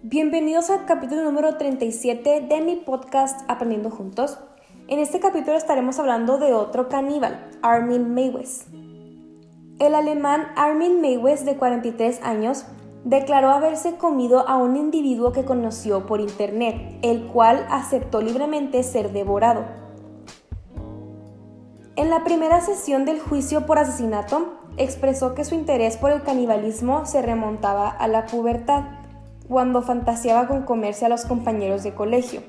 Bienvenidos al capítulo número 37 de mi podcast Aprendiendo Juntos. En este capítulo estaremos hablando de otro caníbal, Armin Meiwes. El alemán Armin Meiwes, de 43 años, declaró haberse comido a un individuo que conoció por internet, el cual aceptó libremente ser devorado. En la primera sesión del juicio por asesinato, expresó que su interés por el canibalismo se remontaba a la pubertad, cuando fantaseaba con comerse a los compañeros de colegio.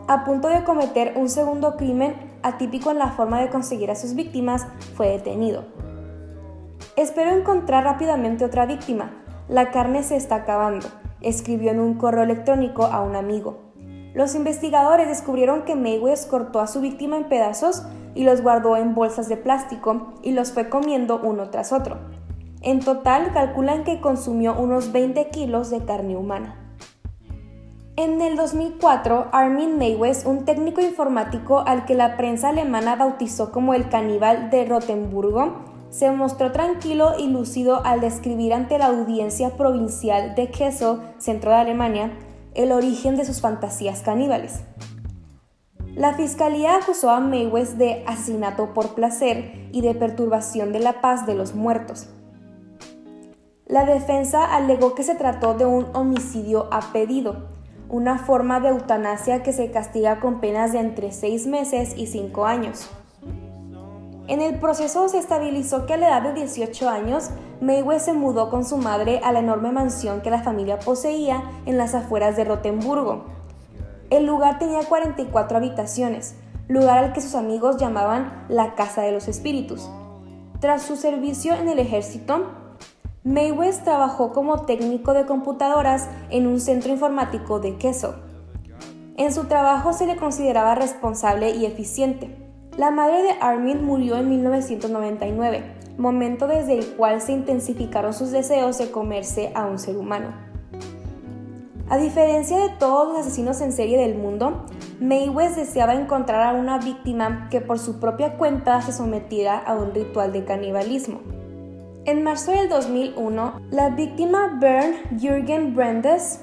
A punto de cometer un segundo crimen atípico en la forma de conseguir a sus víctimas, fue detenido. Espero encontrar rápidamente otra víctima. La carne se está acabando, escribió en un correo electrónico a un amigo. Los investigadores descubrieron que Meiwes cortó a su víctima en pedazos y los guardó en bolsas de plástico y los fue comiendo uno tras otro. En total, calculan que consumió unos 20 kilos de carne humana. En el 2004, Armin Meiwes, un técnico informático al que la prensa alemana bautizó como el caníbal de Rotemburgo, se mostró tranquilo y lúcido al describir ante la audiencia provincial de Kassel, centro de Alemania, el origen de sus fantasías caníbales. La fiscalía acusó a Meiwes de asesinato por placer y de perturbación de la paz de los muertos. La defensa alegó que se trató de un homicidio a pedido, una forma de eutanasia que se castiga con penas de entre 6 meses y 5 años. En el proceso se estabilizó que a la edad de 18 años, Meiwes se mudó con su madre a la enorme mansión que la familia poseía en las afueras de Rotemburgo. El lugar tenía 44 habitaciones, lugar al que sus amigos llamaban la Casa de los Espíritus. Tras su servicio en el ejército, Meiwes trabajó como técnico de computadoras en un centro informático de Kassel. En su trabajo se le consideraba responsable y eficiente. La madre de Armin murió en 1999, momento desde el cual se intensificaron sus deseos de comerse a un ser humano. A diferencia de todos los asesinos en serie del mundo, Meiwes deseaba encontrar a una víctima que por su propia cuenta se sometiera a un ritual de canibalismo. En marzo del 2001, la víctima Bernd Jürgen Brandes,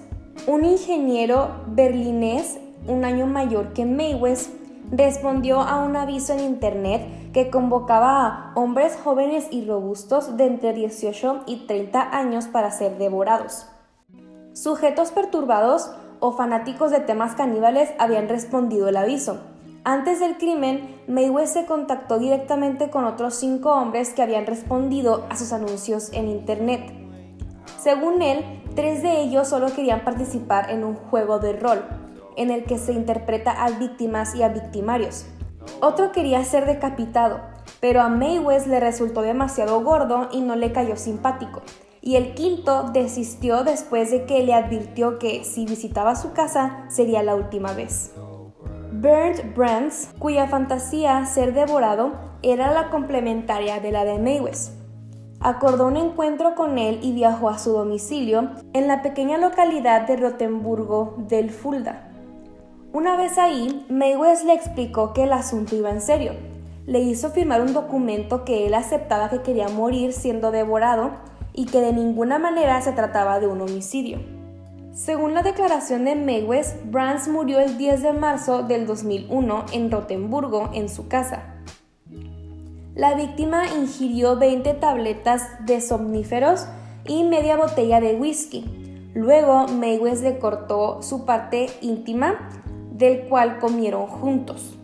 un ingeniero berlinés un año mayor que Meiwes, respondió a un aviso en internet que convocaba a hombres jóvenes y robustos de entre 18 y 30 años para ser devorados. Sujetos perturbados o fanáticos de temas caníbales habían respondido el aviso. Antes del crimen, Meiwes se contactó directamente con otros 5 hombres que habían respondido a sus anuncios en internet. Según él, 3 de ellos solo querían participar en un juego de rol, en el que se interpreta a víctimas y a victimarios. Otro quería ser decapitado, pero a Meiwes le resultó demasiado gordo y no le cayó simpático. Y el quinto desistió después de que le advirtió que si visitaba su casa sería la última vez. Bernd Brandes, cuya fantasía ser devorado era la complementaria de la de Meiwes, acordó un encuentro con él y viajó a su domicilio en la pequeña localidad de Rotemburgo del Fulda. Una vez ahí, Meiwes le explicó que el asunto iba en serio. Le hizo firmar un documento que él aceptaba que quería morir siendo devorado y que de ninguna manera se trataba de un homicidio. Según la declaración de Meiwes, Brandes murió el 10 de marzo del 2001 en Rotemburgo, en su casa. La víctima ingirió 20 tabletas de somníferos y media botella de whisky. Luego, Meiwes le cortó su parte íntima, del cual comieron juntos.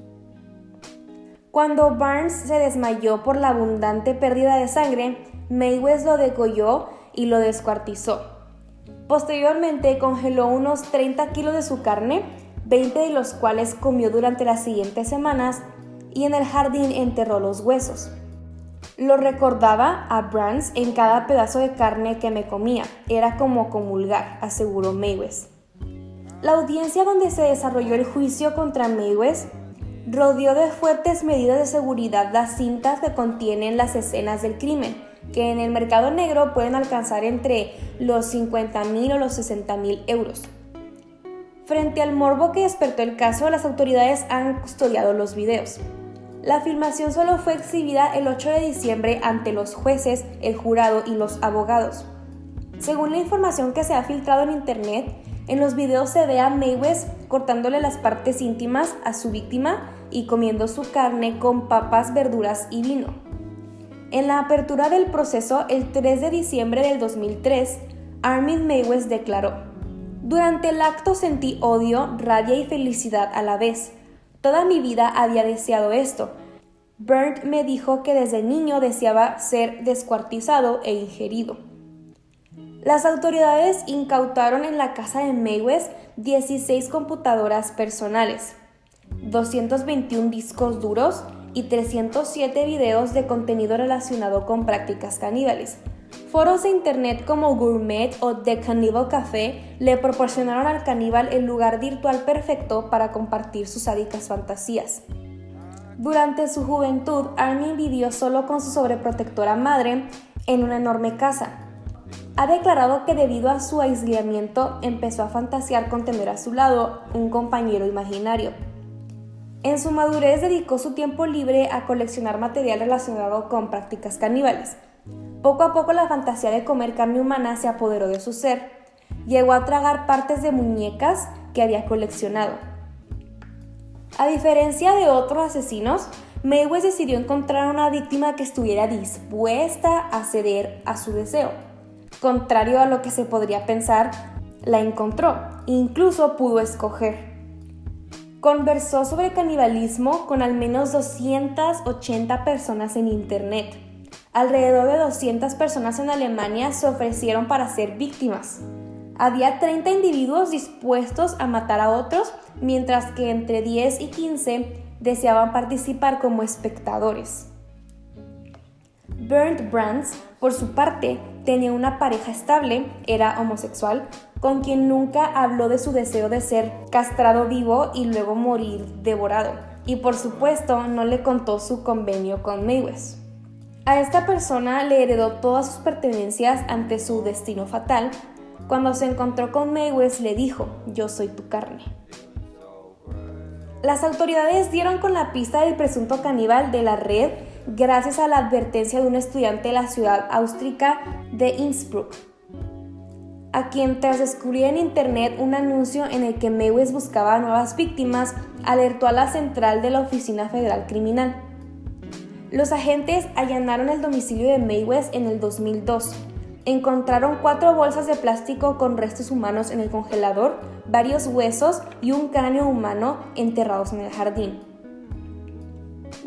Cuando Brandes se desmayó por la abundante pérdida de sangre, Meiwes lo degolló y lo descuartizó. Posteriormente congeló unos 30 kilos de su carne, 20 de los cuales comió durante las siguientes semanas, y en el jardín enterró los huesos. Lo recordaba a Brandes: en cada pedazo de carne que me comía, era como comulgar, aseguró Meiwes. La audiencia donde se desarrolló el juicio contra Meiwes rodeó de fuertes medidas de seguridad las cintas que contienen las escenas del crimen, que en el mercado negro pueden alcanzar entre los 50.000 o los 60.000 euros. Frente al morbo que despertó el caso, las autoridades han custodiado los videos. La filmación solo fue exhibida el 8 de diciembre ante los jueces, el jurado y los abogados. Según la información que se ha filtrado en internet, en los videos se ve a Mayweather cortándole las partes íntimas a su víctima y comiendo su carne con papas, verduras y vino. En la apertura del proceso, el 3 de diciembre del 2003, Armin Mayweather declaró: "Durante el acto sentí odio, rabia y felicidad a la vez. Toda mi vida había deseado esto. Bernd me dijo que desde niño deseaba ser descuartizado e ingerido". Las autoridades incautaron en la casa de Mayweather 16 computadoras personales, 221 discos duros y 307 videos de contenido relacionado con prácticas caníbales. Foros de internet como Gourmet o The Cannibal Café le proporcionaron al caníbal el lugar virtual perfecto para compartir sus sádicas fantasías. Durante su juventud, Armin vivió solo con su sobreprotectora madre en una enorme casa. Ha declarado que debido a su aislamiento empezó a fantasear con tener a su lado un compañero imaginario. En su madurez dedicó su tiempo libre a coleccionar material relacionado con prácticas caníbales. Poco a poco la fantasía de comer carne humana se apoderó de su ser. Llegó a tragar partes de muñecas que había coleccionado. A diferencia de otros asesinos, Mayweather decidió encontrar una víctima que estuviera dispuesta a ceder a su deseo. Contrario a lo que se podría pensar, la encontró, incluso pudo escoger. Conversó sobre canibalismo con al menos 280 personas en internet. Alrededor de 200 personas en Alemania se ofrecieron para ser víctimas. Había 30 individuos dispuestos a matar a otros, mientras que entre 10 y 15 deseaban participar como espectadores. Bernd Brands, por su parte, tenía una pareja estable, era homosexual, con quien nunca habló de su deseo de ser castrado vivo y luego morir devorado. Y por supuesto, no le contó su convenio con Mayweather. A esta persona le heredó todas sus pertenencias ante su destino fatal. Cuando se encontró con Mayweather le dijo: "Yo soy tu carne". Las autoridades dieron con la pista del presunto caníbal de la red gracias a la advertencia de un estudiante de la ciudad austríaca de Innsbruck, a quien tras descubrir en internet un anuncio en el que Mayweather buscaba nuevas víctimas, alertó a la central de la Oficina Federal Criminal. Los agentes allanaron el domicilio de Mayweather en el 2002. Encontraron 4 bolsas de plástico con restos humanos en el congelador, varios huesos y un cráneo humano enterrados en el jardín.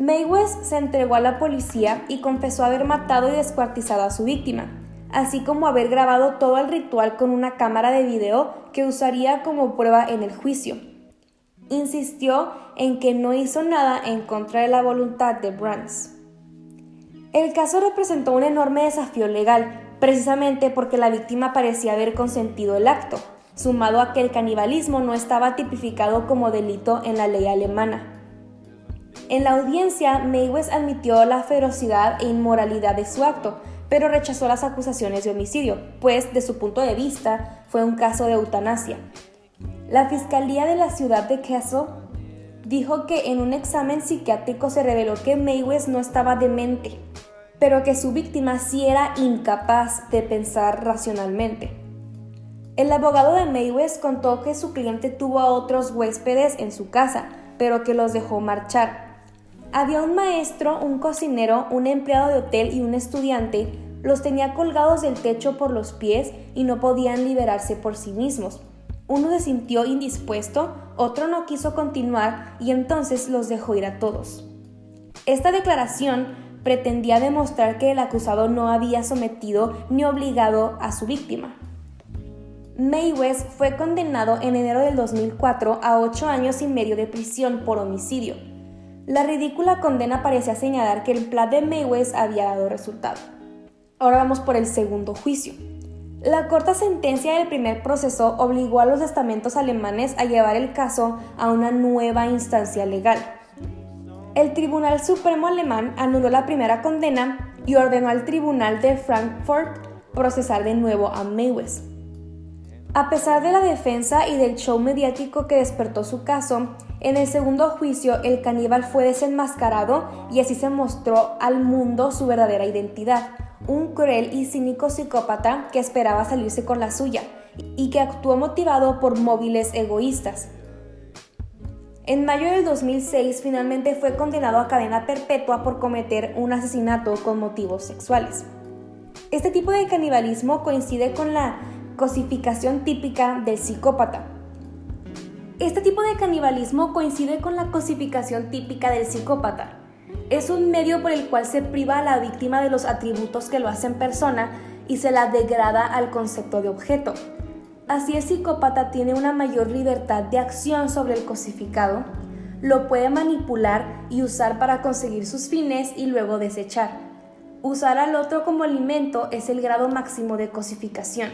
Mayweather se entregó a la policía y confesó haber matado y descuartizado a su víctima, así como haber grabado todo el ritual con una cámara de video que usaría como prueba en el juicio. Insistió en que no hizo nada en contra de la voluntad de Brands. El caso representó un enorme desafío legal, precisamente porque la víctima parecía haber consentido el acto, sumado a que el canibalismo no estaba tipificado como delito en la ley alemana. En la audiencia, Mayweather admitió la ferocidad e inmoralidad de su acto, pero rechazó las acusaciones de homicidio, pues, de su punto de vista, fue un caso de eutanasia. La Fiscalía de la ciudad de Kassel dijo que en un examen psiquiátrico se reveló que Mayweather no estaba demente, pero que su víctima sí era incapaz de pensar racionalmente. El abogado de Mayweather contó que su cliente tuvo a otros huéspedes en su casa, pero que los dejó marchar. Había un maestro, un cocinero, un empleado de hotel y un estudiante. Los tenía colgados del techo por los pies y no podían liberarse por sí mismos. Uno se sintió indispuesto, otro no quiso continuar y entonces los dejó ir a todos. Esta declaración pretendía demostrar que el acusado no había sometido ni obligado a su víctima. Mayweather fue condenado en enero del 2004 a 8 años y medio de prisión por homicidio. La ridícula condena parecía señalar que el plan de Mayweather había dado resultado. Ahora vamos por el segundo juicio. La corta sentencia del primer proceso obligó a los estamentos alemanes a llevar el caso a una nueva instancia legal. El Tribunal Supremo alemán anuló la primera condena y ordenó al Tribunal de Frankfurt procesar de nuevo a Mayweather. A pesar de la defensa y del show mediático que despertó su caso, en el segundo juicio el caníbal fue desenmascarado y así se mostró al mundo su verdadera identidad, un cruel y cínico psicópata que esperaba salirse con la suya y que actuó motivado por móviles egoístas. En mayo del 2006 finalmente fue condenado a cadena perpetua por cometer un asesinato con motivos sexuales. Este tipo de canibalismo coincide con la cosificación típica del psicópata. Es un medio por el cual se priva a la víctima de los atributos que lo hacen persona y se la degrada al concepto de objeto. Así el psicópata tiene una mayor libertad de acción sobre el cosificado, lo puede manipular y usar para conseguir sus fines y luego desechar. Usar al otro como alimento es el grado máximo de cosificación.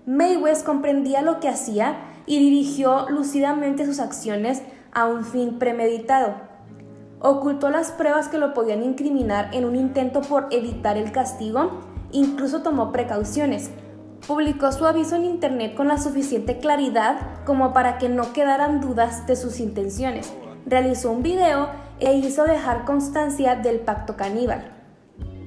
Maywes comprendía lo que hacía y dirigió lúcidamente sus acciones a un fin premeditado. Ocultó las pruebas que lo podían incriminar en un intento por evitar el castigo, incluso tomó precauciones. Publicó su aviso en internet con la suficiente claridad como para que no quedaran dudas de sus intenciones. Realizó un video e hizo dejar constancia del pacto caníbal.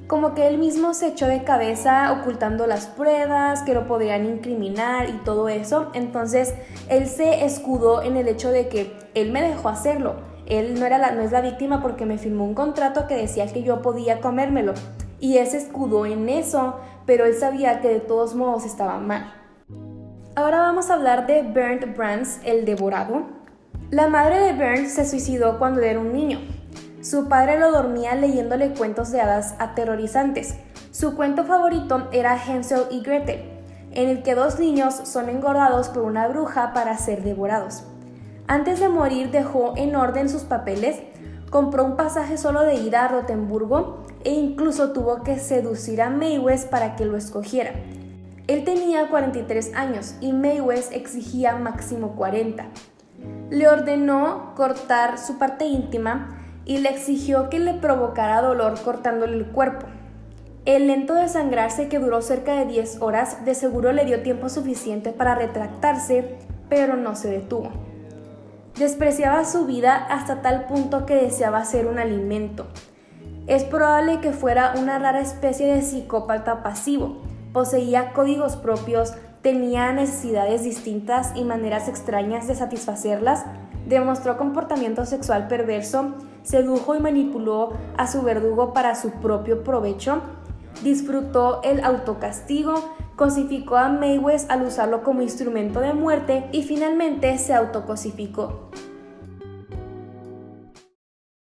Como que él mismo se echó de cabeza ocultando las pruebas que lo podrían incriminar y todo eso. Entonces él se escudó en el hecho de que él me dejó hacerlo. Él no es la víctima porque me firmó un contrato que decía que yo podía comérmelo. Y él se escudó en eso, pero él sabía que de todos modos estaba mal. Ahora vamos a hablar de Bernd Brands, el devorado. La madre de Bernd se suicidó cuando era un niño. Su padre lo dormía leyéndole cuentos de hadas aterrorizantes. Su cuento favorito era Hansel y Gretel, en el que dos niños son engordados por una bruja para ser devorados. Antes de morir dejó en orden sus papeles, compró un pasaje solo de ida a Rotemburgo e incluso tuvo que seducir a Maywes para que lo escogiera. Él tenía 43 años y Maywes exigía máximo 40. Le ordenó cortar su parte íntima y le exigió que le provocara dolor cortándole el cuerpo. El lento desangrarse, que duró cerca de 10 horas, de seguro le dio tiempo suficiente para retractarse, pero no se detuvo. Despreciaba su vida hasta tal punto que deseaba ser un alimento. Es probable que fuera una rara especie de psicópata pasivo. Poseía códigos propios, tenía necesidades distintas y maneras extrañas de satisfacerlas, demostró comportamiento sexual perverso, sedujo y manipuló a su verdugo para su propio provecho, disfrutó el autocastigo, cosificó a Maywes al usarlo como instrumento de muerte y finalmente se autocosificó.